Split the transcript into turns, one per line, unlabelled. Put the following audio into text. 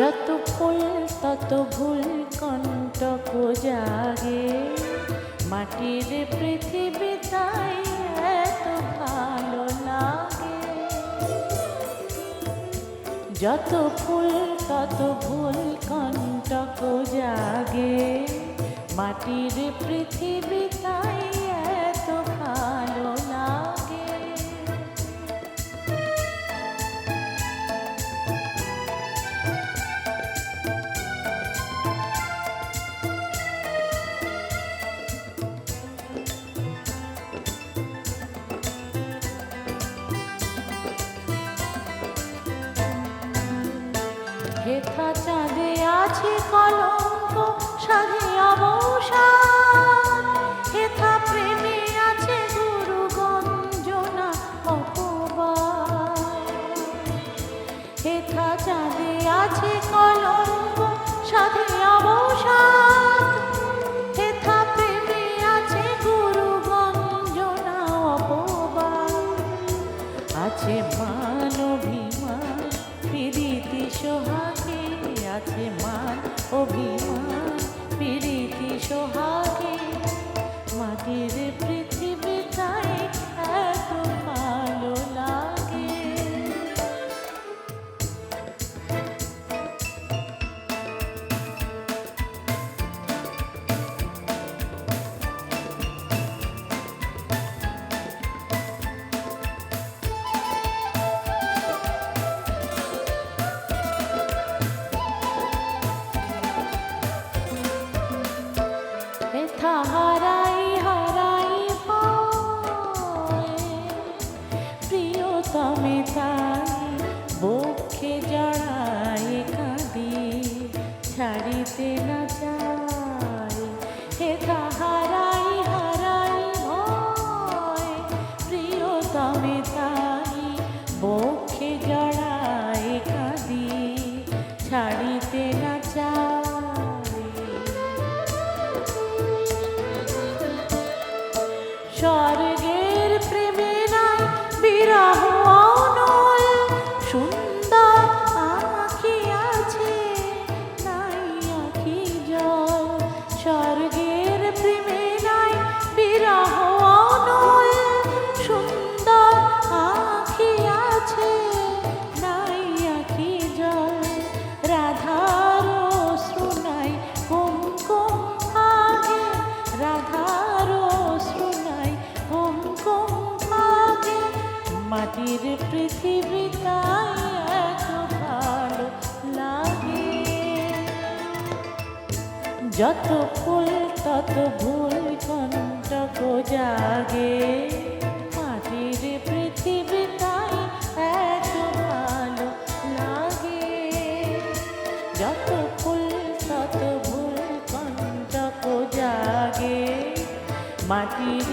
যত ফুল তত ভুল কণ্টক জাগে, মাটির পৃথিবী তাই এত ভালো লাগে। যত ফুল তত ভুল কণ্টক জাগে, মাটির পৃথিবী তাই এত ভালো লাগে। হেথা চাঁদে আছে কলঙ্ক সাধে অবসাদ, হেথা প্রেমে আছে গুরু গঞ্জনা অপবাদ। হেথা চাঁদে আছে কলঙ্ক সাধে অবসাদ, হেথা প্রেমে আছে গুরু গঞ্জনা অপবাদ। আছে মান অভিমান প্রীতি সোহাগে, আছে মান অভিমান প্রীতি সোহাগে, মাটির পৃথিবী তাই এত ভালো লাগে। হেথা হারাই হারাই পায় প্রিয়তমে তাই বক্ষে জড়ায় কাঁদি, ছাড়িতে না চাই। হেথা হারাই হারাই ভয় প্রিয়তমে তাই বক্ষে জড়ায় কাঁদি, ছাড়িতে না চাই। স্বর্গের প্রেমে নাই বিরহ অনল, সুন্দর আঁখি আছে নাই আঁখি জল। স্বর্গের প্রেমে নাই বিরহ অনল, সুন্দর আঁখি আছে নাই আঁখি জল। রাধার অশ্রু নাই কুমকুম ভাগে, রাধার অশ্রু নাই কুমকুম ভাগে, মাটির পৃথিবী তাই এত ভালো লাগে। যত ফুল তত ভুল কণ্টক জাগে, মাটির পৃথিবী তাই এত ভালো লাগে। যত ফুল তত ভুল কণ্টক জাগে, মাটির